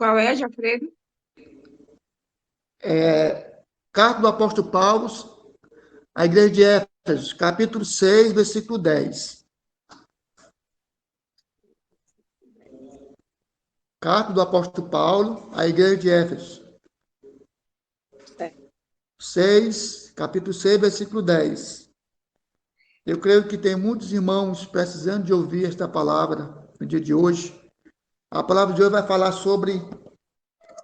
Qual é, Jafredo? Carta do apóstolo Paulo à igreja de Éfeso, capítulo 6, versículo 10. Carta do apóstolo Paulo à igreja de Éfeso. capítulo 6, versículo 10. Eu creio que tem muitos irmãos precisando de ouvir esta palavra no dia de hoje. A palavra de hoje vai falar sobre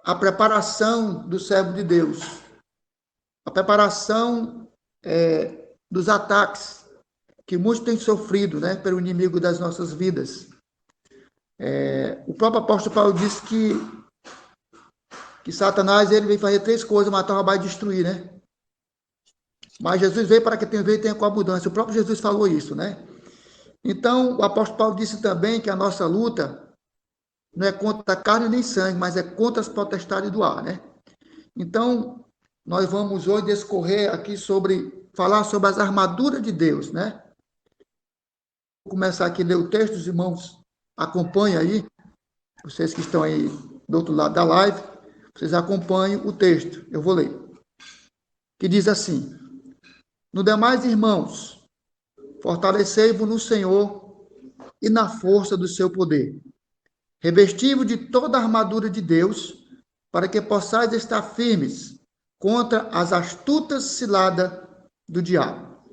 a preparação do servo de Deus. A preparação dos ataques que muitos têm sofrido, pelo inimigo das nossas vidas. O próprio apóstolo Paulo disse que Satanás ele veio fazer 3 coisas: matar, roubar e destruir, Mas Jesus veio para que tenha com abundância. O próprio Jesus falou isso, Então, o apóstolo Paulo disse também que a nossa luta não é contra carne nem sangue, mas é contra as potestades do ar, Então, nós vamos hoje discorrer aqui falar sobre as armaduras de Deus, Vou começar aqui a ler o texto, os irmãos acompanhem aí, vocês que estão aí do outro lado da live, vocês acompanhem o texto, eu vou ler. Que diz assim: No demais, irmãos, fortalecei-vos no Senhor e na força do seu poder. Revesti-vos de toda a armadura de Deus, para que possais estar firmes contra as astutas ciladas do diabo.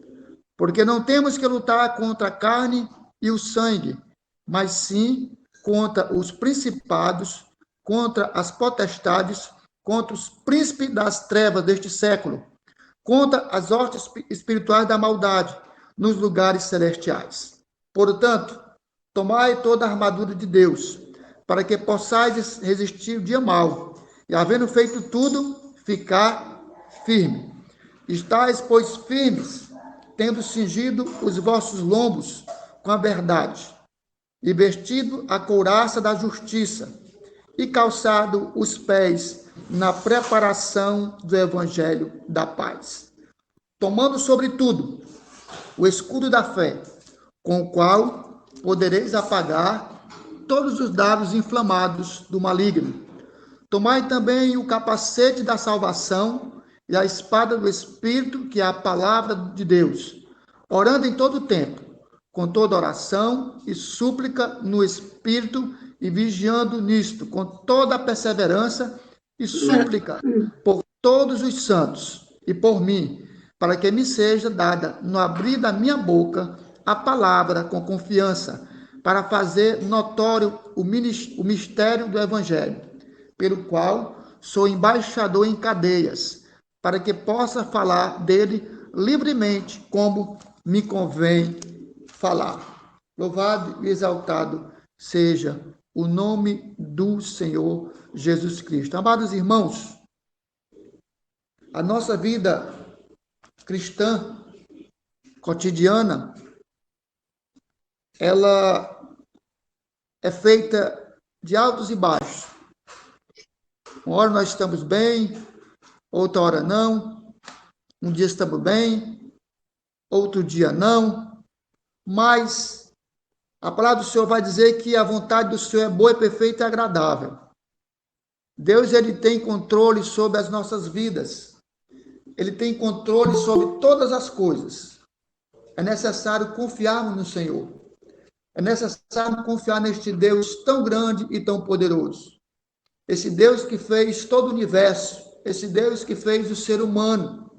Porque não temos que lutar contra a carne e o sangue, mas sim contra os principados, contra as potestades, contra os príncipes das trevas deste século, contra as hostes espirituais da maldade nos lugares celestiais. Portanto, tomai toda a armadura de Deus, para que possais resistir o dia mau, e havendo feito tudo, ficar firme. Estais, pois, firmes, tendo cingido os vossos lombos com a verdade, e vestido a couraça da justiça, e calçado os pés na preparação do evangelho da paz. Tomando, sobretudo, o escudo da fé, com o qual podereis apagar todos os dardos inflamados do maligno. Tomai também o capacete da salvação e a espada do Espírito, que é a palavra de Deus, orando em todo o tempo, com toda oração e súplica no Espírito, e vigiando nisto, com toda a perseverança e súplica por todos os santos e por mim, para que me seja dada, no abrir da minha boca, a palavra com confiança, para fazer notório o mistério do Evangelho, pelo qual sou embaixador em cadeias, para que possa falar dele livremente, como me convém falar. Louvado e exaltado seja o nome do Senhor Jesus Cristo. Amados irmãos, a nossa vida cristã cotidiana, ela é feita de altos e baixos. Uma hora nós estamos bem, outra hora não. Um dia estamos bem, outro dia não. Mas a palavra do Senhor vai dizer que a vontade do Senhor é boa, e perfeita e agradável. Deus, ele tem controle sobre as nossas vidas. Ele tem controle sobre todas as coisas. É necessário confiarmos no Senhor. É necessário confiar neste Deus tão grande e tão poderoso. Esse Deus que fez todo o universo, esse Deus que fez o ser humano,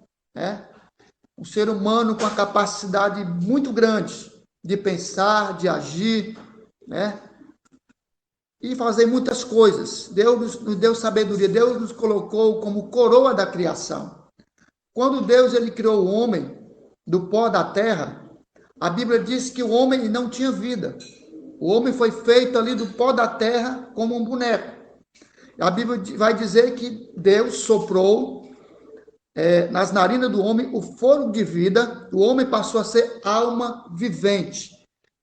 Um ser humano com a capacidade muito grande de pensar, de agir, E fazer muitas coisas. Deus nos deu sabedoria, Deus nos colocou como coroa da criação. Quando Deus ele criou o homem do pó da terra, a Bíblia diz que o homem não tinha vida. O homem foi feito ali do pó da terra como um boneco. A Bíblia vai dizer que Deus soprou nas narinas do homem o fôlego de vida, o homem passou a ser alma vivente.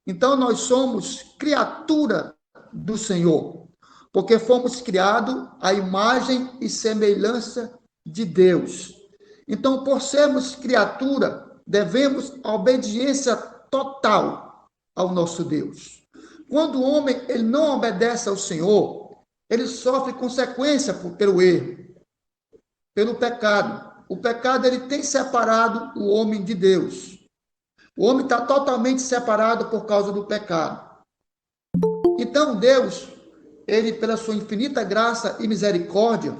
Então, nós somos criatura do Senhor, porque fomos criados à imagem e semelhança de Deus. Então, por sermos criatura, devemos a obediência total ao nosso Deus. Quando o homem ele não obedece ao Senhor, ele sofre consequência pelo erro, pelo pecado. O pecado, ele tem separado o homem de Deus. O homem está totalmente separado por causa do pecado. Então, Deus, ele, pela sua infinita graça e misericórdia,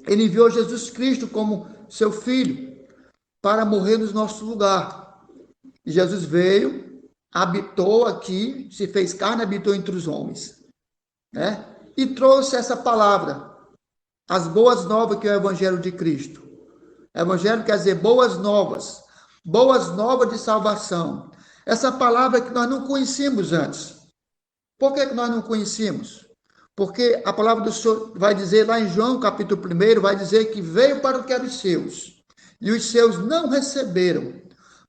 ele enviou Jesus Cristo como seu filho para morrer no nosso lugar. E Jesus veio, habitou aqui, se fez carne, habitou entre os homens, né? E trouxe essa palavra, as boas novas, que é o Evangelho de Cristo. Evangelho quer dizer boas novas de salvação. Essa palavra que nós não conhecíamos antes. Por que nós não conhecíamos? Porque a palavra do Senhor vai dizer lá em João, capítulo 1, vai dizer que veio para o que era os seus, e os seus não receberam,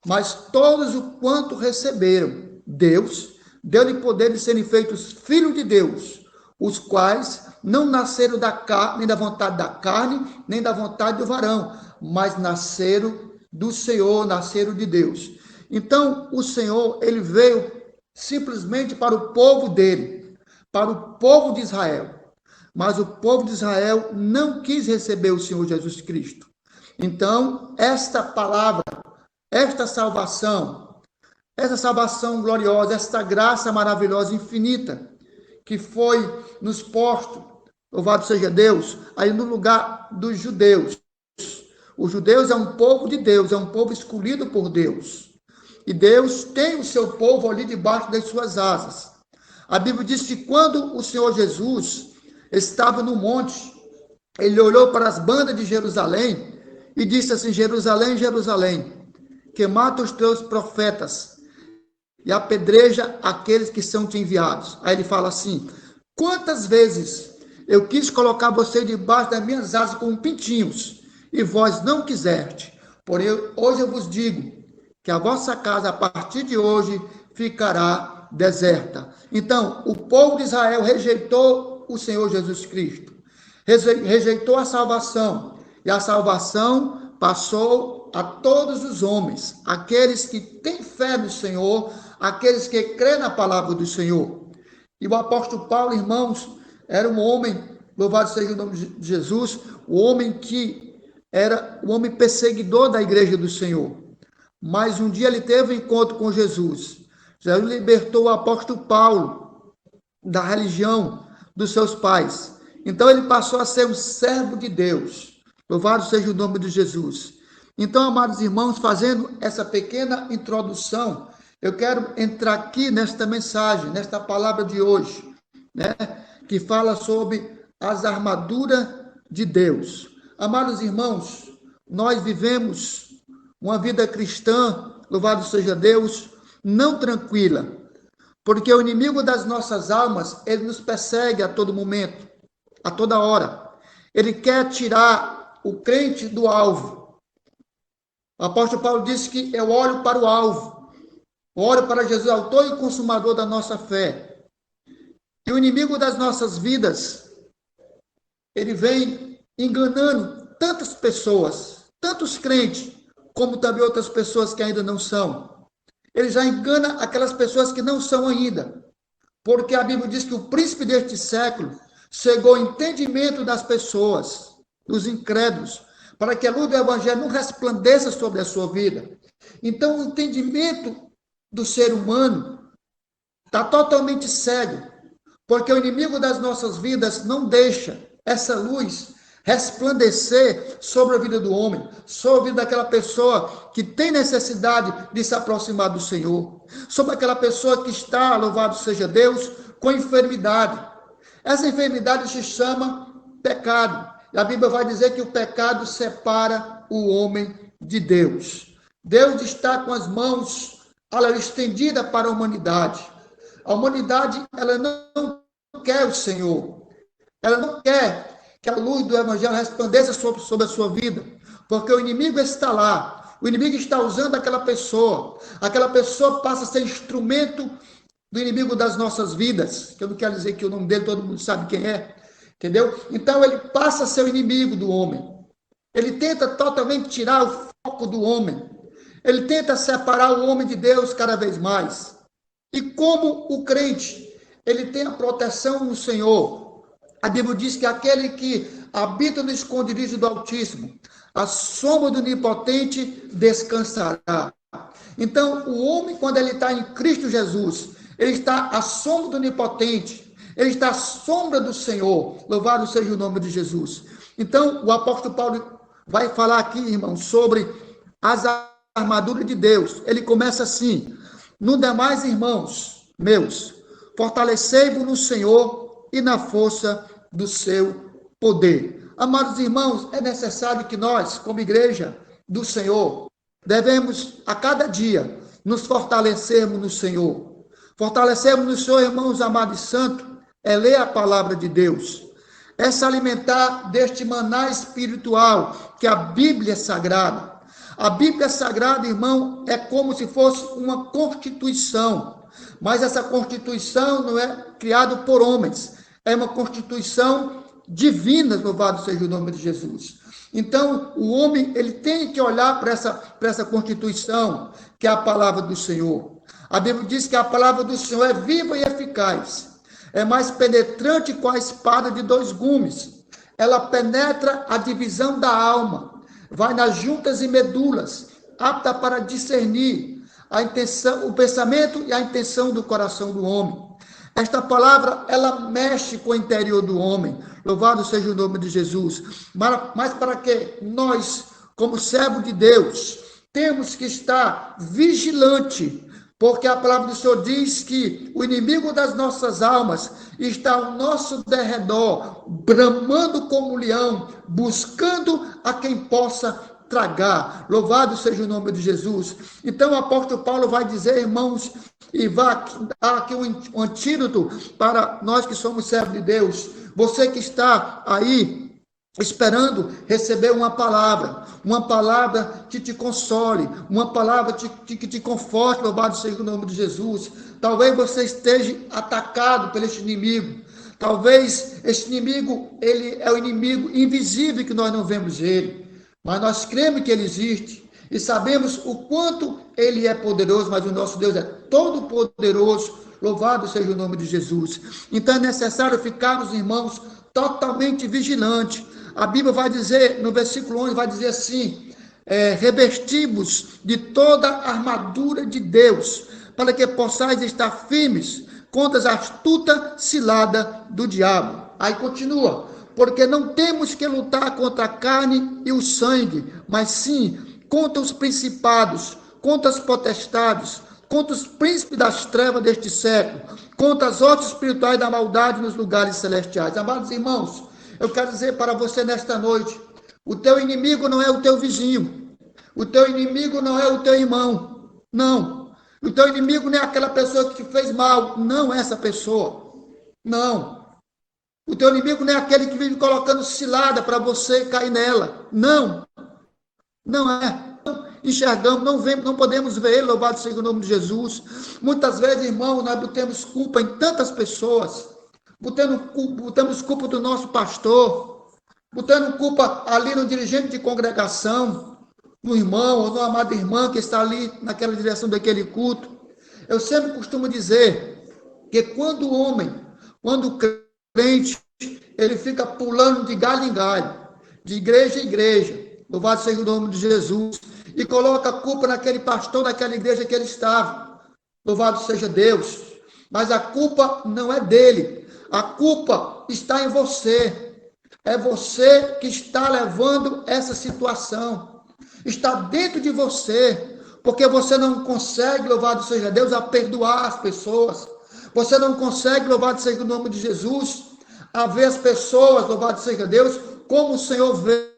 mas todos o quanto receberam, Deus deu-lhe poder de serem feitos filhos de Deus, os quais não nasceram da carne, nem da vontade da carne, nem da vontade do varão, mas nasceram do Senhor, nasceram de Deus. Então, o Senhor, ele veio simplesmente para o povo dele, para o povo de Israel. Mas o povo de Israel não quis receber o Senhor Jesus Cristo. Então, esta palavra, esta salvação gloriosa, esta graça maravilhosa, infinita, que foi nos posto, louvado seja Deus, aí no lugar dos judeus. Os judeus é um povo de Deus, é um povo escolhido por Deus. E Deus tem o seu povo ali debaixo das suas asas. A Bíblia diz que quando o Senhor Jesus estava no monte, ele olhou para as bandas de Jerusalém e disse assim: Jerusalém, Jerusalém, que mata os teus profetas e apedreja aqueles que são te enviados. Aí ele fala assim: quantas vezes eu quis colocar você debaixo das minhas asas como pintinhos, e vós não quiseste. Porém, hoje eu vos digo que a vossa casa, a partir de hoje, ficará deserta. Então, o povo de Israel rejeitou o Senhor Jesus Cristo, rejeitou a salvação, e a salvação passou a todos os homens, aqueles que têm fé no Senhor, aqueles que crêem na palavra do Senhor. E o apóstolo Paulo, irmãos, era um homem, louvado seja o nome de Jesus, o homem que era o homem perseguidor da igreja do Senhor. Mas um dia ele teve um encontro com Jesus. Jesus libertou o apóstolo Paulo da religião dos seus pais. Então ele passou a ser um servo de Deus. Louvado seja o nome de Jesus. Então, amados irmãos, fazendo essa pequena introdução, eu quero entrar aqui nesta mensagem, nesta palavra de hoje, né, que fala sobre as armaduras de Deus. Amados irmãos, nós vivemos uma vida cristã, louvado seja Deus, não tranquila, porque o inimigo das nossas almas, ele nos persegue a todo momento, a toda hora. Ele quer tirar o crente do alvo. O apóstolo Paulo disse que eu olho para o alvo, olho para Jesus, autor e consumador da nossa fé. E o inimigo das nossas vidas, ele vem enganando tantas pessoas, tantos crentes, como também outras pessoas que ainda não são. Ele já engana aquelas pessoas que não são ainda, porque a Bíblia diz que o príncipe deste século cegou o entendimento das pessoas, dos incrédulos, para que a luz do evangelho não resplandeça sobre a sua vida. Então, o entendimento do ser humano está totalmente cego, porque o inimigo das nossas vidas não deixa essa luz resplandecer sobre a vida do homem, sobre a vida daquela pessoa que tem necessidade de se aproximar do Senhor, sobre aquela pessoa que está, louvado seja Deus, com enfermidade. Essa enfermidade se chama pecado. E a Bíblia vai dizer que o pecado separa o homem de Deus. Deus está com as mãos estendidas para a humanidade. A humanidade, ela não quer o Senhor. Ela não quer que a luz do evangelho resplandeça sobre a sua vida, porque o inimigo está lá, o inimigo está usando aquela pessoa passa a ser instrumento do inimigo das nossas vidas, que eu não quero dizer que o nome dele todo mundo sabe quem é, entendeu? Então ele passa a ser o inimigo do homem, ele tenta totalmente tirar o foco do homem, ele tenta separar o homem de Deus cada vez mais. E como o crente, ele tem a proteção no Senhor, A Bíblia diz que aquele que habita no esconderijo do Altíssimo, a sombra do Onipotente descansará. Então, o homem, quando ele está em Cristo Jesus, ele está à sombra do Onipotente, ele está à sombra do Senhor. Louvado seja o nome de Jesus. Então, o apóstolo Paulo vai falar aqui, irmão, sobre as armaduras de Deus. Ele começa assim: no demais, irmãos meus, fortalecei-vos no Senhor e na força do seu poder. Amados irmãos, é necessário que nós, como igreja do Senhor, devemos a cada dia nos fortalecermos no Senhor. Fortalecermos no Senhor, irmãos amados e santos, é ler a palavra de Deus, é se alimentar deste maná espiritual, que a Bíblia é sagrada. A Bíblia sagrada, irmão, é como se fosse uma constituição, mas essa constituição não é criada por homens, é uma constituição divina, louvado seja o nome de Jesus. Então, o homem, ele tem que olhar para essa constituição, que é a palavra do Senhor. A Bíblia diz que a palavra do Senhor é viva e eficaz, é mais penetrante que a espada de 2 gumes. Ela penetra a divisão da alma, vai nas juntas e medulas, apta para discernir a intenção, o pensamento e a intenção do coração do homem. Esta palavra, ela mexe com o interior do homem. Louvado seja o nome de Jesus. Mas para que nós, como servo de Deus, temos que estar vigilante, porque a palavra do Senhor diz que o inimigo das nossas almas está ao nosso derredor, bramando como um leão, buscando a quem possa tragar. Louvado seja o nome de Jesus. Então o apóstolo Paulo vai dizer, irmãos, e vai aqui um antídoto para nós que somos servos de Deus. Você que está aí esperando receber uma palavra que te console, uma palavra que te conforte, louvado seja o nome de Jesus. Talvez você esteja atacado por este inimigo. Talvez este inimigo, ele é o inimigo invisível que nós não vemos ele, mas nós cremos que ele existe e sabemos o quanto ele é poderoso, mas o nosso Deus é todo poderoso. Louvado seja o nome de Jesus. Então é necessário ficarmos, irmãos, totalmente vigilantes. A Bíblia vai dizer, no versículo 11, vai dizer assim, revestimos de toda a armadura de Deus, para que possais estar firmes contra as astuta cilada do diabo. Aí continua, porque não temos que lutar contra a carne e o sangue, mas sim contra os principados, contra as potestades, contra os príncipes das trevas deste século, contra as hostes espirituais da maldade nos lugares celestiais. Amados irmãos, eu quero dizer para você nesta noite, o teu inimigo não é o teu vizinho, o teu inimigo não é o teu irmão, não. O teu inimigo não é aquela pessoa que te fez mal, não é essa pessoa, não. O teu inimigo não é aquele que vive colocando cilada para você cair nela, não. Não é. Não enxergamos, não vemos, não podemos ver ele, louvado seja o nome de Jesus. Muitas vezes, irmão, nós botamos culpa em tantas pessoas, botamos culpa do nosso pastor, botando culpa ali no dirigente de congregação, no irmão ou na amada irmã que está ali naquela direção daquele culto. Eu sempre costumo dizer que quando o crente, ele fica pulando de galho em galho, de igreja em igreja, louvado seja o nome de Jesus, e coloca a culpa naquele pastor daquela igreja que ele estava. Louvado seja Deus. Mas a culpa não é dele. A culpa está em você. É você que está levando essa situação. Está dentro de você. Porque você não consegue, louvado seja Deus, a perdoar as pessoas. Você não consegue, louvado seja o nome de Jesus, a ver as pessoas, louvado seja Deus, como o Senhor vê.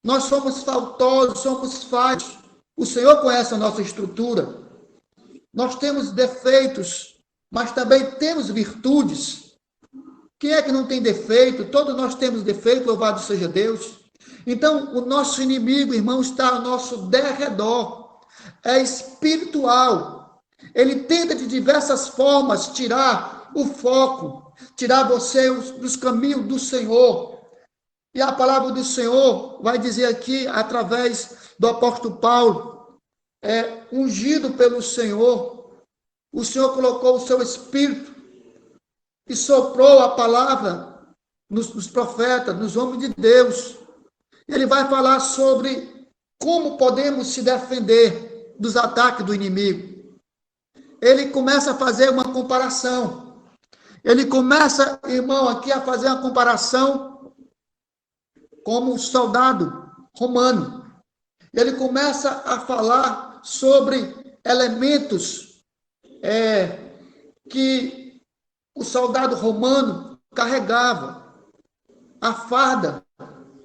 Nós somos faltosos, somos falhos. O Senhor conhece a nossa estrutura. Nós temos defeitos, mas também temos virtudes. Quem é que não tem defeito? Todos nós temos defeito, louvado seja Deus. Então, o nosso inimigo, irmão, está ao nosso derredor. É espiritual. Ele tenta de diversas formas tirar o foco, tirar você dos caminhos do Senhor. E a palavra do Senhor vai dizer aqui, através do apóstolo Paulo, ungido pelo Senhor, o Senhor colocou o seu Espírito e soprou a palavra nos profetas, nos homens de Deus. Ele vai falar sobre como podemos se defender dos ataques do inimigo. Ele começa a fazer uma comparação. Ele começa, irmão, aqui a fazer uma comparação como um soldado romano. Ele começa a falar sobre elementos que o soldado romano carregava. A farda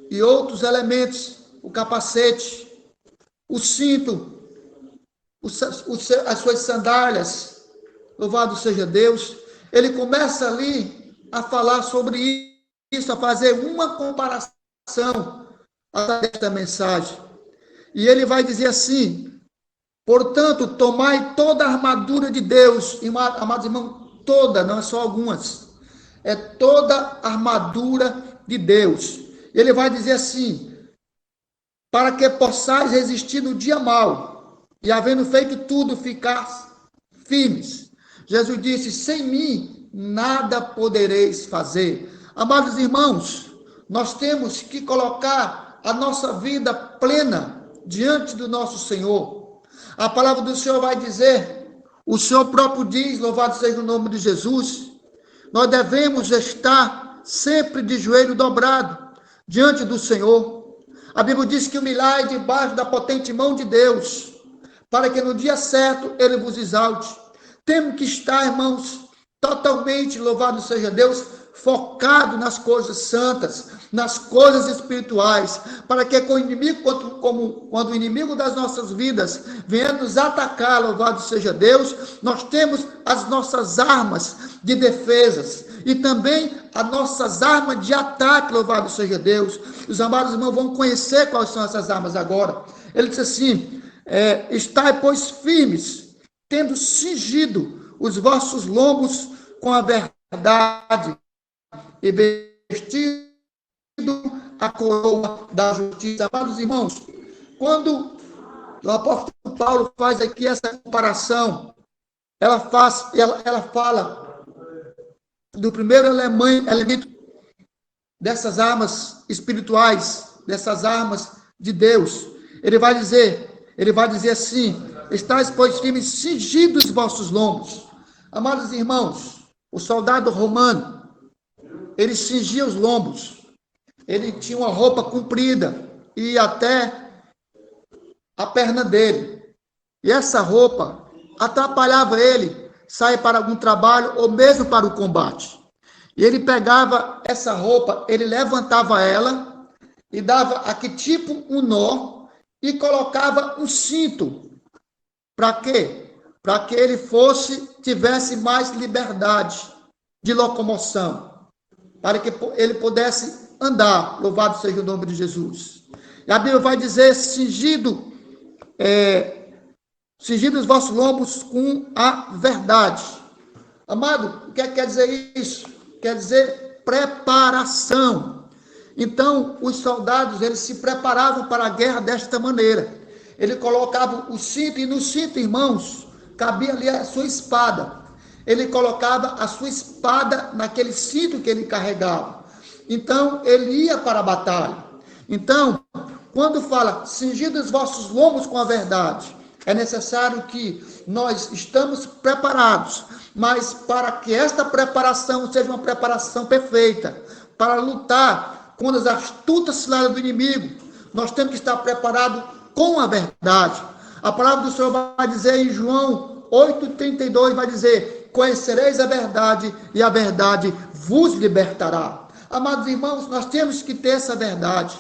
e outros elementos, o capacete, o cinto, as suas sandálias, louvado seja Deus. Ele começa ali a falar sobre isso, a fazer uma comparação desta mensagem. E ele vai dizer assim: portanto, tomai toda a armadura de Deus, amados irmãos, toda, não é só algumas, é toda a armadura de Deus. Ele vai dizer assim: para que possais resistir no dia mau, e havendo feito tudo, ficar firmes. Jesus disse: sem mim nada podereis fazer. Amados irmãos, nós temos que colocar a nossa vida plena diante do nosso Senhor. A palavra do Senhor vai dizer, o Senhor próprio diz, louvado seja o nome de Jesus, nós devemos estar sempre de joelho dobrado diante do Senhor. A Bíblia diz que humilhai debaixo da potente mão de Deus, para que no dia certo Ele vos exalte. Temos que estar, irmãos, totalmente, louvado seja Deus, focado nas coisas santas, nas coisas espirituais, para que com o inimigo, quando o inimigo das nossas vidas venha nos atacar, louvado seja Deus, nós temos as nossas armas de defesas e também as nossas armas de ataque, louvado seja Deus. Os amados irmãos vão conhecer quais são essas armas agora. Ele diz assim: estai, pois, firmes, tendo cingido os vossos lombos com a verdade e vestido a coroa da justiça. Amados irmãos, quando o apóstolo Paulo faz aqui essa comparação, ela fala do primeiro elemento dessas armas espirituais, dessas armas de Deus. Ele vai dizer assim: estais, pois, firmes, cingidos os vossos lombos. Amados irmãos, o soldado romano, ele cingia os lombos. Ele tinha uma roupa comprida e até a perna dele. E essa roupa atrapalhava ele sair para algum trabalho ou mesmo para o combate. E ele pegava essa roupa, ele levantava ela e dava aqui tipo um nó e colocava um cinto. Para quê? Para que ele tivesse mais liberdade de locomoção, para que ele pudesse andar, louvado seja o nome de Jesus. E a Bíblia vai dizer: cingido os vossos lombos com a verdade. Amado, o que quer dizer isso? Quer dizer preparação. Então, os soldados, eles se preparavam para a guerra desta maneira. Ele colocava o cinto, e no cinto, irmãos, cabia ali a sua espada. Ele colocava a sua espada naquele cinto que ele carregava. Então, ele ia para a batalha. Então, quando fala, cingido os vossos lombos com a verdade, é necessário que nós estamos preparados, mas para que esta preparação seja uma preparação perfeita, para lutar contra as astutas ciladas do inimigo, nós temos que estar preparados com a verdade. A palavra do Senhor vai dizer em João 8,32, vai dizer: conhecereis a verdade e a verdade vos libertará. Amados irmãos, nós temos que ter essa verdade.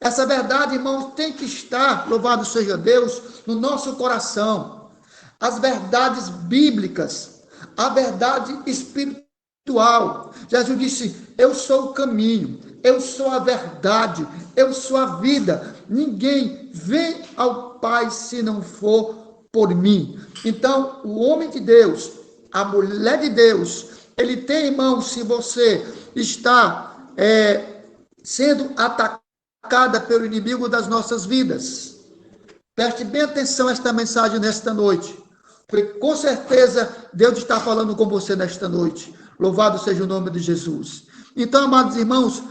Essa verdade, irmãos, tem que estar, louvado seja Deus, no nosso coração. As verdades bíblicas, a verdade espiritual. Jesus disse: eu sou o caminho, eu sou a verdade, eu sou a vida. Ninguém vem ao Pai se não for por mim. Então, o homem de Deus, a mulher de Deus, ele tem, irmão, se você está sendo atacada pelo inimigo das nossas vidas, preste bem atenção a esta mensagem nesta noite, porque com certeza Deus está falando com você nesta noite. Louvado seja o nome de Jesus. Então, amados irmãos,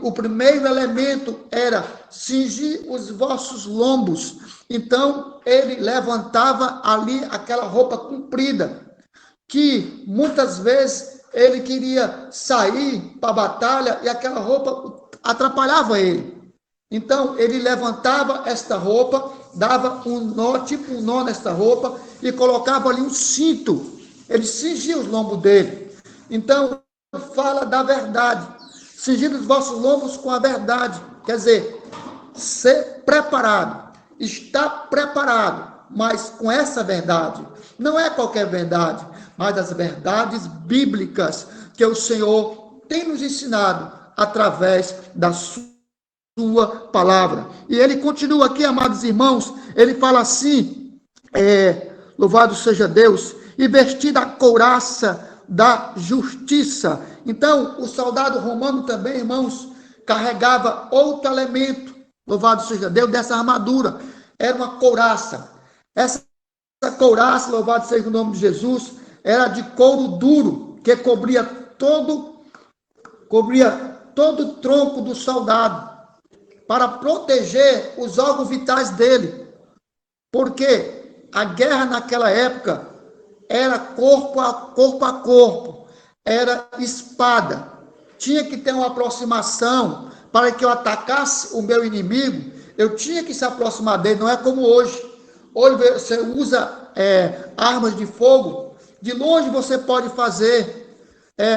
o primeiro elemento era cingir os vossos lombos. Então, ele levantava ali aquela roupa comprida, que muitas vezes ele queria sair para a batalha e aquela roupa atrapalhava ele. Então, ele levantava esta roupa, dava um nó, tipo um nó nesta roupa, e colocava ali um cinto. Ele cingia os lombos dele. Então, fala da verdade. Cingir os vossos lombos com a verdade. Quer dizer, ser preparado. Estar preparado, mas com essa verdade. Não é qualquer verdade, mas as verdades bíblicas que o Senhor tem nos ensinado através da sua palavra. E ele continua aqui, amados irmãos, ele fala assim, louvado seja Deus, e vestida a couraça da justiça. Então, o soldado romano também, irmãos, carregava outro elemento, louvado seja Deus, dessa armadura. Era uma couraça. Essa couraça, louvado seja o nome de Jesus, era de couro duro, que cobria todo o tronco do soldado, para proteger os órgãos vitais dele. Porque a guerra naquela época era corpo a corpo, era espada. Tinha que ter uma aproximação para que eu atacasse o meu inimigo, eu tinha que se aproximar dele, não é como hoje. Hoje você usa armas de fogo, de longe você pode fazer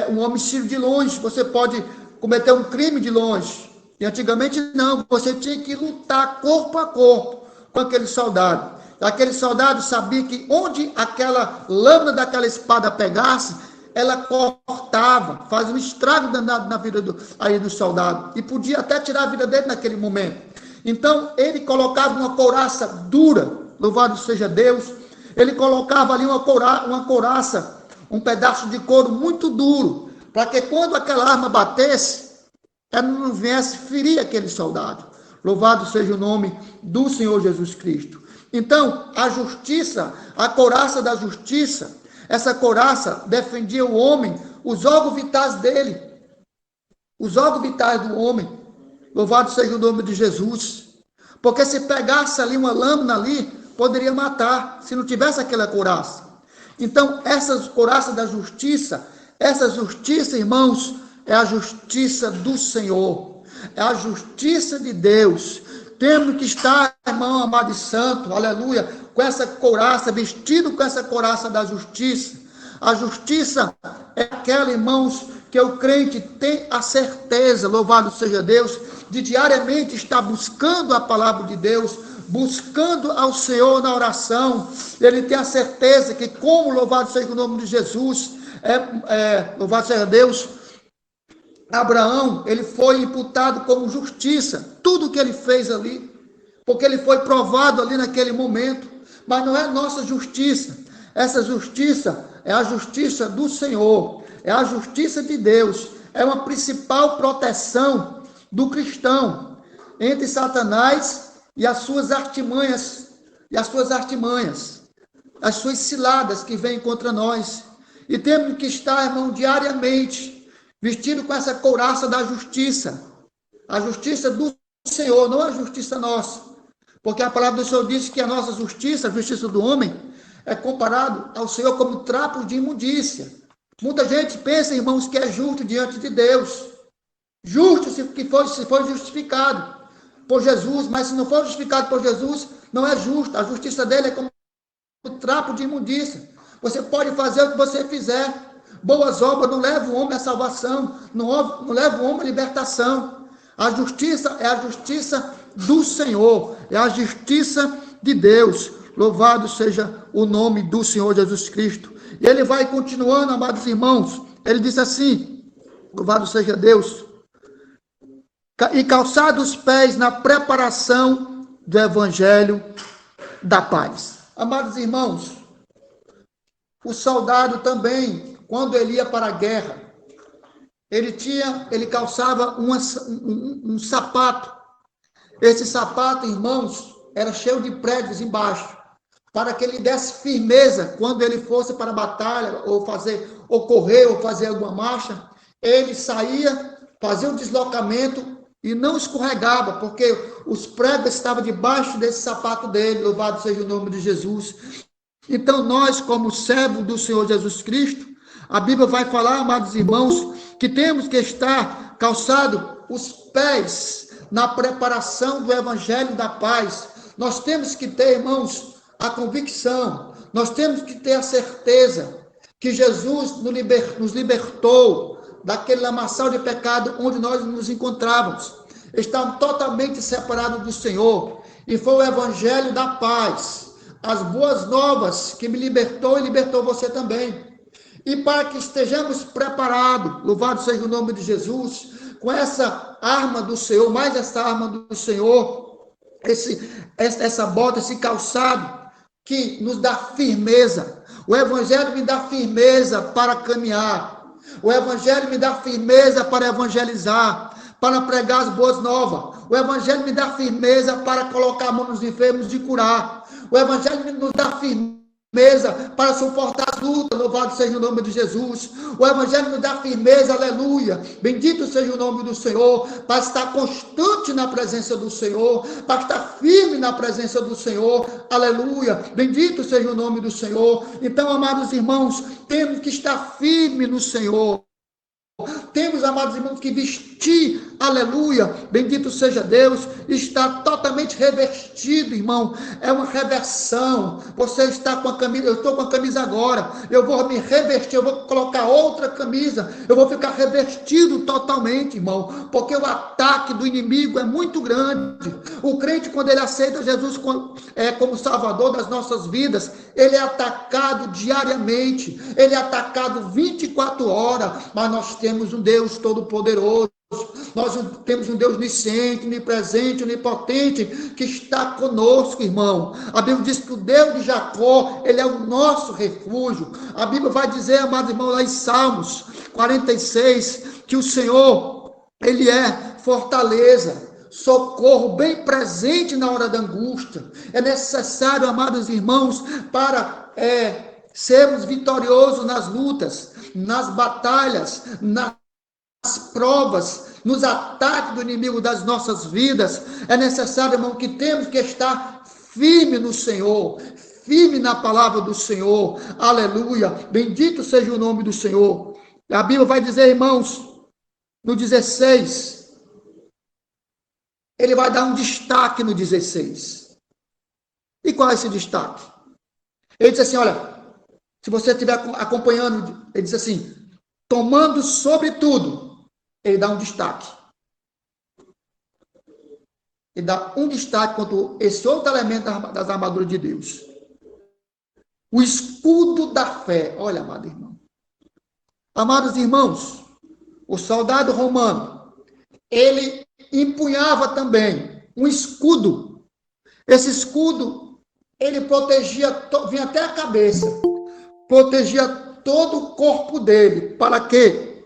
um homicídio de longe, você pode cometer um crime de longe. E antigamente não, você tinha que lutar corpo a corpo com aquele soldado. Aquele soldado sabia que onde aquela lâmina daquela espada pegasse, ela cortava, fazia um estrago danado na vida do soldado. E podia até tirar a vida dele naquele momento. Então, ele colocava uma couraça dura, louvado seja Deus. Ele colocava ali uma couraça, um pedaço de couro muito duro, para que quando aquela arma batesse, ela não viesse ferir aquele soldado. Louvado seja o nome do Senhor Jesus Cristo. Então, a justiça, a couraça da justiça, essa couraça defendia o homem, os órgãos vitais dele, os órgãos vitais do homem. Louvado seja o nome de Jesus. Porque se pegasse ali uma lâmina ali, poderia matar, se não tivesse aquela couraça. Então, essa couraça da justiça, essa justiça, irmãos, é a justiça do Senhor, é a justiça de Deus. Temos que estar, irmão amado e santo, aleluia, com essa couraça, vestido com essa couraça da justiça. A justiça é aquela, irmãos, que o crente tem a certeza, louvado seja Deus, de diariamente estar buscando a palavra de Deus, buscando ao Senhor na oração. Ele tem a certeza que, como louvado seja o nome de Jesus, louvado seja Deus, Abraão, ele foi imputado como justiça, tudo que ele fez ali, porque ele foi provado ali naquele momento, mas não é nossa justiça. Essa justiça é a justiça do Senhor, é a justiça de Deus, é uma principal proteção do cristão entre Satanás e as suas artimanhas, as suas ciladas que vêm contra nós. E temos que estar, irmão, diariamente vestido com essa couraça da justiça, a justiça do Senhor, não a justiça nossa, porque a palavra do Senhor diz que a nossa justiça, a justiça do homem, é comparado ao Senhor como trapo de imundícia. Muita gente pensa, irmãos, que é justo diante de Deus, justo se for justificado por Jesus, mas se não for justificado por Jesus, não é justo. A justiça dele é como trapo de imundícia. Você pode fazer o que você fizer, boas obras não levam o homem à salvação, não levam o homem à libertação. A justiça é a justiça do Senhor, é a justiça de Deus. Louvado seja o nome do Senhor Jesus Cristo. E ele vai continuando, amados irmãos. Ele diz assim, louvado seja Deus. E calçados os pés na preparação do evangelho da paz. Amados irmãos, o soldado também, quando ele ia para a guerra, ele calçava um sapato. Esse sapato, irmãos, era cheio de pregos embaixo, para que ele desse firmeza quando ele fosse para a batalha, ou correr, ou fazer alguma marcha. Ele saía, fazia o deslocamento e não escorregava, porque os pregos estavam debaixo desse sapato dele, louvado seja o nome de Jesus. Então, nós, como servos do Senhor Jesus Cristo, a Bíblia vai falar, amados irmãos, que temos que estar calçado os pés na preparação do Evangelho da paz. Nós temos que ter, irmãos, a convicção, nós temos que ter a certeza que Jesus nos libertou daquele lamaçal de pecado onde nós nos encontrávamos. Estávamos totalmente separados do Senhor, e foi o Evangelho da paz, as boas novas, que me libertou e libertou você também. E para que estejamos preparados, louvado seja o nome de Jesus, com essa arma do Senhor, mais essa arma do Senhor, essa bota, esse calçado, que nos dá firmeza. O Evangelho me dá firmeza para caminhar. O Evangelho me dá firmeza para evangelizar, para pregar as boas novas. O Evangelho me dá firmeza para colocar a mão nos enfermos e curar. O Evangelho nos dá firmeza para suportar as lutas, louvado seja o nome de Jesus. O Evangelho nos dá firmeza, aleluia, bendito seja o nome do Senhor, para estar constante na presença do Senhor, para estar firme na presença do Senhor, aleluia, bendito seja o nome do Senhor. Então, amados irmãos, temos que estar firme no Senhor. Temos, amados irmãos, que vestir, aleluia, bendito seja Deus, está totalmente revestido, irmão, é uma reversão. Você está com a camisa, eu estou com a camisa agora, eu vou me revestir, eu vou colocar outra camisa, eu vou ficar revestido totalmente, irmão, porque o ataque do inimigo é muito grande. O crente, quando ele aceita Jesus como Salvador das nossas vidas, ele é atacado diariamente, ele é atacado 24 horas, mas nós temos um Deus todo-poderoso, nós temos um Deus onisciente, onipresente, onipotente, que está conosco, irmão. A Bíblia diz que o Deus de Jacó, ele é o nosso refúgio. A Bíblia vai dizer, amados irmãos, lá em Salmos 46, que o Senhor, ele é fortaleza, socorro bem presente na hora da angústia. É necessário, amados irmãos, para sermos vitoriosos nas lutas, nas batalhas, nas provas, nos ataques do inimigo das nossas vidas. É necessário, irmão, que temos que estar firme no Senhor, firme na palavra do Senhor, aleluia, bendito seja o nome do Senhor. A Bíblia vai dizer, irmãos, no 16, ele vai dar um destaque no 16. E qual é esse destaque? Ele diz assim, olha, se você estiver acompanhando, ele diz assim, tomando sobretudo, ele dá um destaque. Ele dá um destaque quanto esse outro elemento das armaduras de Deus. O escudo da fé. Olha, amado irmão. Amados irmãos, o soldado romano, ele empunhava também um escudo. Esse escudo, ele protegia, vinha até a cabeça, protegia todo o corpo dele. Para quê?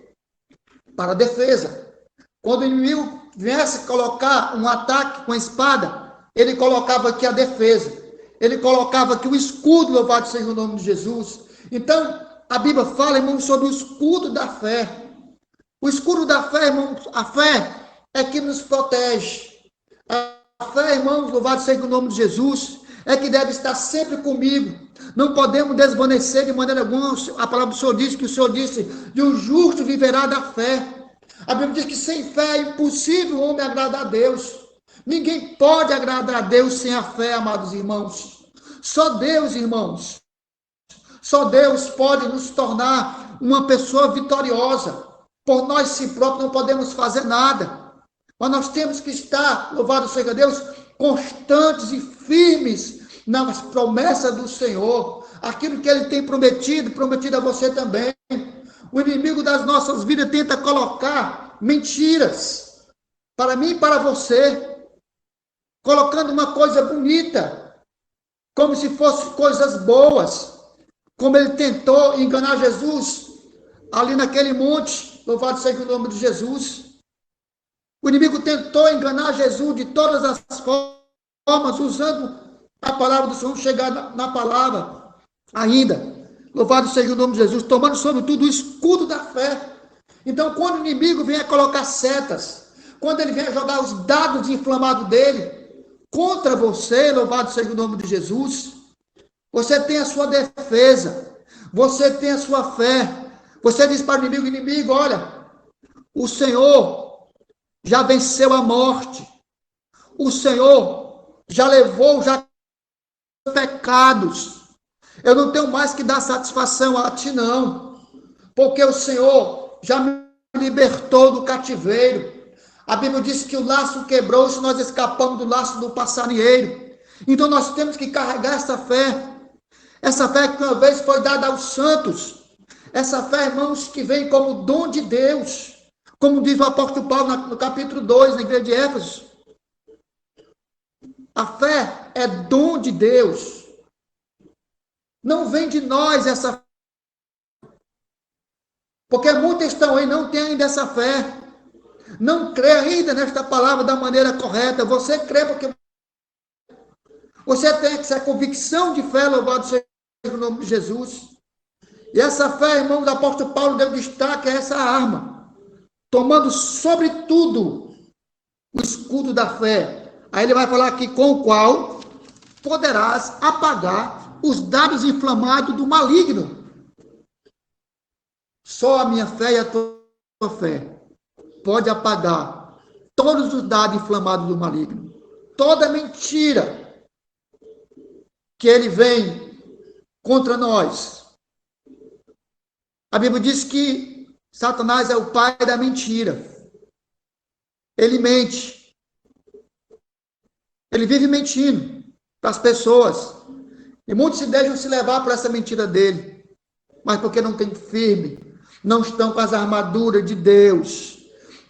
Para a defesa. Quando o inimigo viesse colocar um ataque com a espada, ele colocava aqui a defesa. Ele colocava aqui o escudo, louvado seja o nome de Jesus. Então, a Bíblia fala, irmãos, sobre o escudo da fé. O escudo da fé, irmãos, a fé é que nos protege. A fé, irmãos, louvado seja o nome de Jesus, é que deve estar sempre comigo. Não podemos desvanecer de maneira alguma. A palavra do Senhor diz que o Senhor disse, de um justo viverá da fé. A Bíblia diz que sem fé é impossível o homem agradar a Deus. Ninguém pode agradar a Deus sem a fé, amados irmãos. Só Deus, irmãos. Só Deus pode nos tornar uma pessoa vitoriosa. Por nós si próprios não podemos fazer nada. Mas nós temos que estar, louvado seja Deus, constantes e firmes nas promessas do Senhor. Aquilo que Ele tem prometido a você também. O inimigo das nossas vidas tenta colocar mentiras para mim e para você, colocando uma coisa bonita, como se fosse coisas boas, como ele tentou enganar Jesus ali naquele monte, louvado seja o nome de Jesus. O inimigo tentou enganar Jesus de todas as formas, usando A palavra do Senhor chegar na palavra ainda. Louvado seja o nome de Jesus, tomando sobretudo o escudo da fé. Então, quando o inimigo vem a colocar setas, quando ele vem a jogar os dados inflamados dele contra você, louvado seja o nome de Jesus, você tem a sua defesa, você tem a sua fé. Você diz para o inimigo, olha, o Senhor já venceu a morte, o Senhor já levou já pecados. Eu não tenho mais que dar satisfação a ti, não, porque o Senhor já me libertou do cativeiro. A Bíblia diz que o laço quebrou-se, nós escapamos do laço do passarinheiro. Então nós temos que carregar essa fé que uma vez foi dada aos santos, essa fé, irmãos, que vem como dom de Deus, como diz o apóstolo Paulo no capítulo 2, na igreja de Éfeso. A fé é dom de Deus. Não vem de nós essa fé. Porque muitos estão aí, não têm ainda essa fé. Não crê ainda nesta palavra da maneira correta. Você crê porque você tem essa convicção de fé, louvado seja o nome de Jesus. E essa fé, irmão, do apóstolo Paulo deu destaque a essa arma, tomando sobretudo o escudo da fé. Aí ele vai falar aqui, com o qual poderás apagar os dardos inflamados do maligno. Só a minha fé e a tua fé pode apagar todos os dardos inflamados do maligno. Toda mentira que ele vem contra nós. A Bíblia diz que Satanás é o pai da mentira. Ele mente. Ele vive mentindo para as pessoas. E muitos se deixam se levar por essa mentira dele. Mas porque não tem firme, não estão com as armaduras de Deus.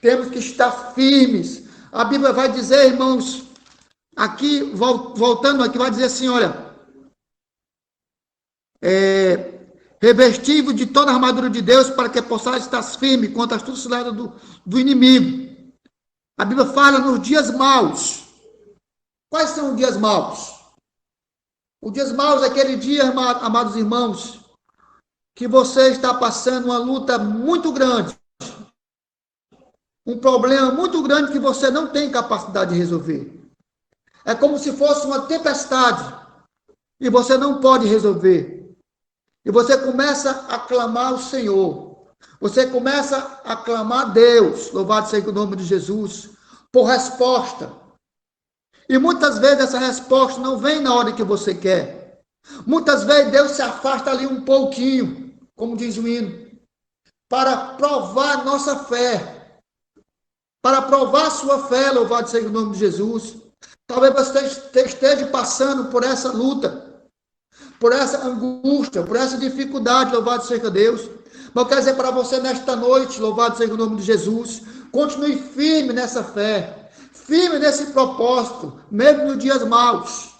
Temos que estar firmes. A Bíblia vai dizer, irmãos, aqui, voltando aqui, vai dizer assim, olha, revestivo de toda a armadura de Deus para que possais estar firme contra as tuas ciladas do inimigo. A Bíblia fala nos dias maus. Quais são os dias maus? Os dias maus é aquele dia, amados irmãos, que você está passando uma luta muito grande, um problema muito grande que você não tem capacidade de resolver. É como se fosse uma tempestade e você não pode resolver. E você começa a clamar ao Senhor. Você começa a clamar a Deus, louvado seja o nome de Jesus, por resposta. E muitas vezes essa resposta não vem na hora que você quer. Muitas vezes Deus se afasta ali um pouquinho, como diz o hino, para provar nossa fé. Para provar sua fé, louvado seja o nome de Jesus. Talvez você esteja passando por essa luta, por essa angústia, por essa dificuldade, louvado seja Deus. Mas eu quero dizer para você nesta noite, louvado seja o nome de Jesus, continue firme nessa fé, firme nesse propósito, mesmo nos dias maus.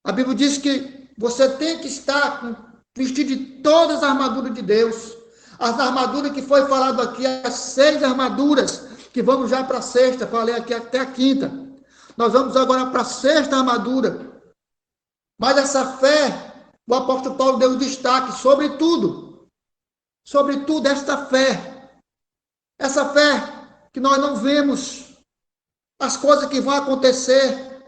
A Bíblia diz que você tem que estar vestido de todas as armaduras de Deus. As armaduras que foi falado aqui, as 6 armaduras, que vamos já para a sexta, falei aqui até a quinta. Nós vamos agora para a 6ª armadura. Mas essa fé, o apóstolo Paulo deu destaque, sobretudo esta fé. Essa fé que nós não vemos as coisas que vão acontecer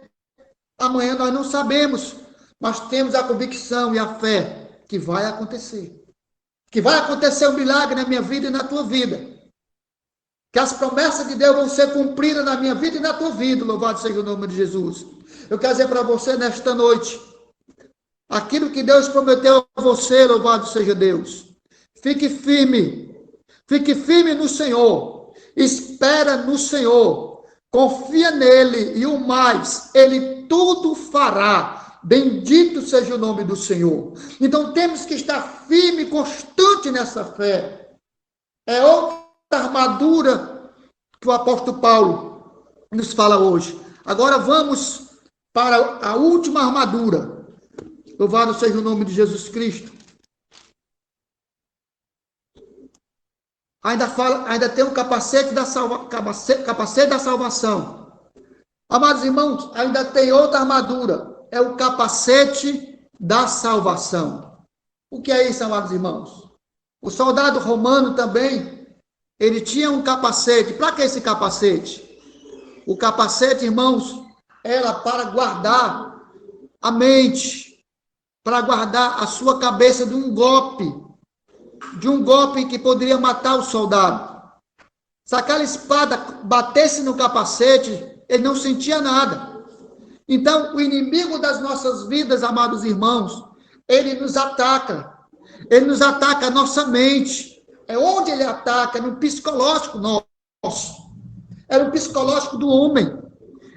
amanhã, nós não sabemos, mas temos a convicção e a fé que vai acontecer. Que vai acontecer um milagre na minha vida e na tua vida. Que as promessas de Deus vão ser cumpridas na minha vida e na tua vida, louvado seja o nome de Jesus. Eu quero dizer para você nesta noite, aquilo que Deus prometeu a você, louvado seja Deus. Fique firme no Senhor, espera no Senhor, confia nele e o mais, ele tudo fará. Bendito seja o nome do Senhor. Então temos que estar firme e constante nessa fé. É outra armadura que o apóstolo Paulo nos fala hoje. Agora vamos para a última armadura. Louvado seja o nome de Jesus Cristo. Ainda tem o capacete da salvação. Amados irmãos, ainda tem outra armadura. é o capacete da salvação. O que é isso, amados irmãos? O soldado romano também, ele tinha um capacete. Para que esse capacete? O capacete, irmãos, era para guardar a mente, para guardar a sua cabeça de um golpe que poderia matar o soldado. Se aquela espada batesse no capacete, ele não sentia nada. Então, o inimigo das nossas vidas, amados irmãos, ele nos ataca. Ele nos ataca a nossa mente. É onde ele ataca? É no psicológico nosso. É no psicológico do homem.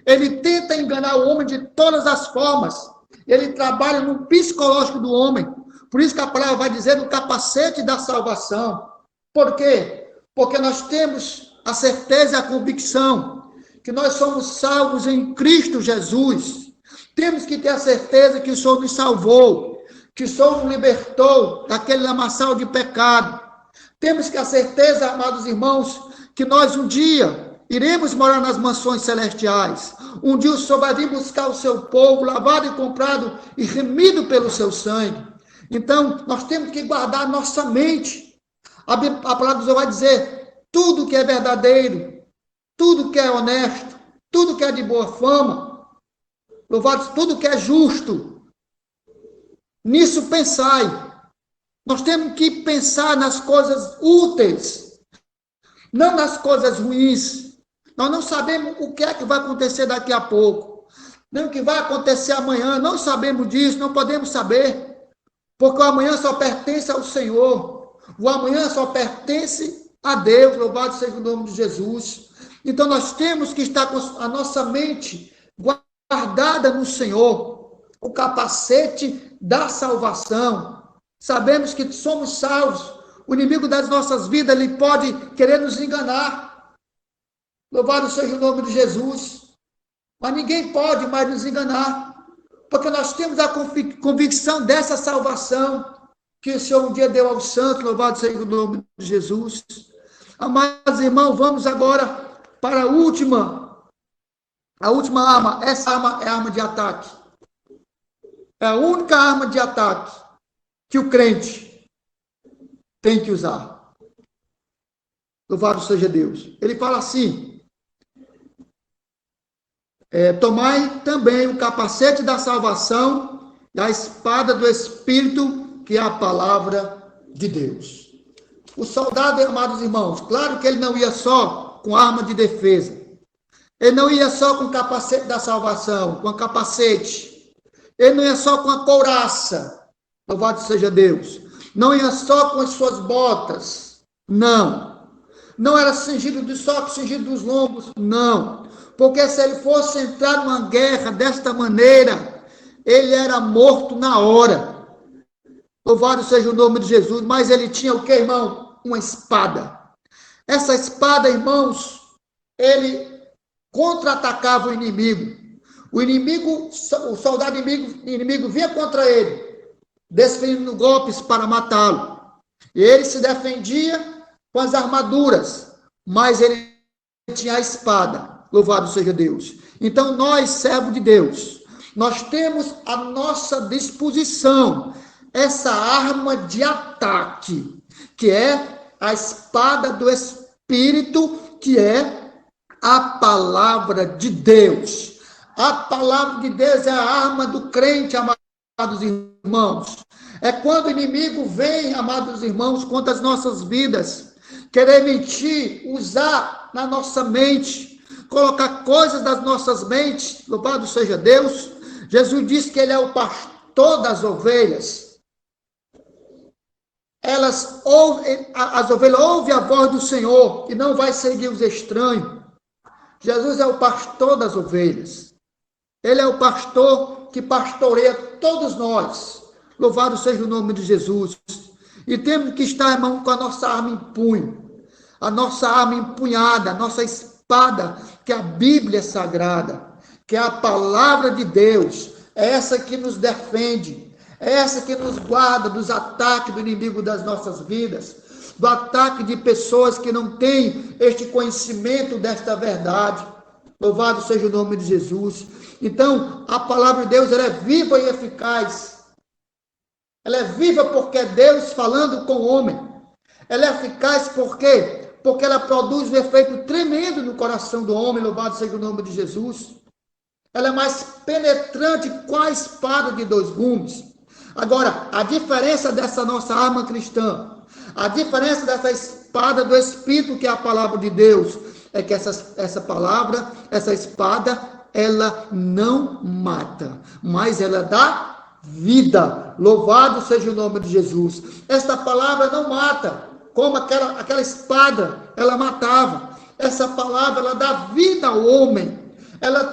Ele tenta enganar o homem de todas as formas. Ele trabalha no psicológico do homem. Por isso que a palavra vai dizer no capacete da salvação. Por quê? Porque nós temos a certeza e a convicção que nós somos salvos em Cristo Jesus. Temos que ter a certeza que o Senhor nos salvou, que o Senhor nos libertou daquele lamaçal de pecado. Temos que ter a certeza, amados irmãos, que nós um dia iremos morar nas mansões celestiais. Um dia o Senhor vai vir buscar o seu povo, lavado e comprado e remido pelo seu sangue. Então, nós temos que guardar a nossa mente. A palavra do Senhor vai dizer, tudo que é verdadeiro, tudo que é honesto, tudo que é de boa fama, louvado, tudo que é justo, nisso pensai. Nós temos que pensar nas coisas úteis, não nas coisas ruins. Nós não sabemos o que é que vai acontecer daqui a pouco, nem o que vai acontecer amanhã, não sabemos disso, não podemos saber, porque o amanhã só pertence ao Senhor, o amanhã só pertence a Deus, louvado seja o nome de Jesus. Então nós temos que estar com a nossa mente guardada no Senhor, o capacete da salvação. Sabemos que somos salvos. O inimigo das nossas vidas, ele pode querer nos enganar. Louvado seja o nome de Jesus. Mas ninguém pode mais nos enganar, porque nós temos a convicção dessa salvação que o Senhor um dia deu aos santos. Louvado seja o nome de Jesus. Amados irmãos, vamos agora para a última arma. Essa arma é a arma de ataque. É a única arma de ataque que o crente tem que usar. Louvado seja Deus. Ele fala assim, tomai também o capacete da salvação e a espada do Espírito, que é a palavra de Deus. O soldado, amados irmãos, claro que ele não ia só com arma de defesa. Ele não ia só com o capacete da salvação, com a capacete. Ele não ia só com a couraça. Louvado seja Deus. Não ia só com as suas botas. Não. Não era cingido de só, cingido dos lombos. Não. Porque se ele fosse entrar numa guerra desta maneira, ele era morto na hora. Louvado seja o nome de Jesus. Mas ele tinha o que, irmão? Uma espada. Essa espada, irmãos, ele contra-atacava o inimigo. O soldado inimigo vinha contra ele, desferindo golpes para matá-lo. E ele se defendia com as armaduras, mas ele tinha a espada. Louvado seja Deus. Então, nós, servos de Deus, nós temos à nossa disposição essa arma de ataque, que é a espada do Espírito, que é a palavra de Deus. A palavra de Deus é a arma do crente, amados irmãos. É quando o inimigo vem, amados irmãos, contra as nossas vidas, querer mentir, usar na nossa mente, colocar coisas das nossas mentes, louvado seja Deus. Jesus disse que ele é o pastor das ovelhas. As ovelhas ouvem a voz do Senhor e não vai seguir os estranhos. Jesus é o pastor das ovelhas. Ele é o pastor que pastoreia todos nós. Louvado seja o nome de Jesus. E temos que estar, irmão, com a nossa arma em punho. A nossa arma empunhada, a nossa espada, que é a Bíblia Sagrada, que é a palavra de Deus. É essa que nos defende. É essa que nos guarda dos ataques do inimigo das nossas vidas, do ataque de pessoas que não têm este conhecimento desta verdade. Louvado seja o nome de Jesus. Então, a palavra de Deus, ela é viva e eficaz. Ela é viva porque é Deus falando com o homem. Ela é eficaz porque ela produz um efeito tremendo no coração do homem, louvado seja o nome de Jesus. Ela é mais penetrante que a espada de 2 gumes. Agora, a diferença dessa nossa arma cristã, a diferença dessa espada do Espírito, que é a palavra de Deus, é que essa palavra, essa espada, ela não mata, mas ela dá vida. Louvado seja o nome de Jesus. Esta palavra não mata, como aquela espada, ela matava. Essa palavra, ela dá vida ao homem. Ela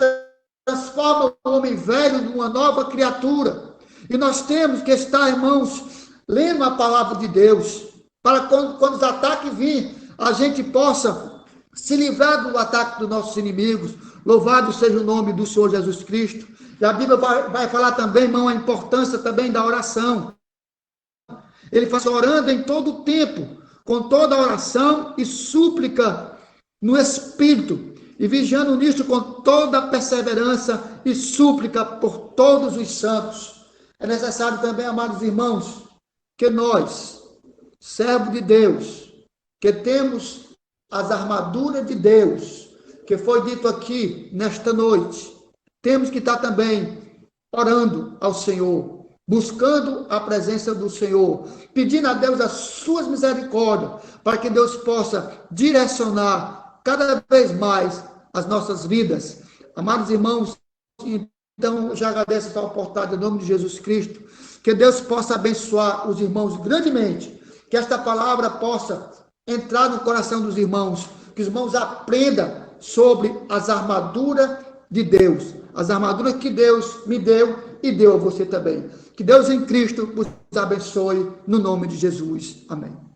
transforma o homem velho numa nova criatura. E nós temos que estar, irmãos, lendo a palavra de Deus, para quando os ataques virem, a gente possa se livrar do ataque dos nossos inimigos. Louvado seja o nome do Senhor Jesus Cristo. E a Bíblia vai falar também, irmão, a importância também da oração. Ele fala orando em todo o tempo, com toda oração e súplica no Espírito, e vigiando nisto com toda perseverança e súplica por todos os santos. É necessário também, amados irmãos, que nós, servos de Deus, que temos as armaduras de Deus, que foi dito aqui nesta noite, temos que estar também orando ao Senhor, buscando a presença do Senhor, pedindo a Deus as suas misericórdias, para que Deus possa direcionar cada vez mais as nossas vidas. Amados irmãos, então já agradeço essa oportunidade em nome de Jesus Cristo, que Deus possa abençoar os irmãos grandemente, que esta palavra possa entrar no coração dos irmãos, que os irmãos aprendam sobre as armaduras de Deus, as armaduras que Deus me deu e deu a você também. Que Deus em Cristo vos abençoe, no nome de Jesus. Amém.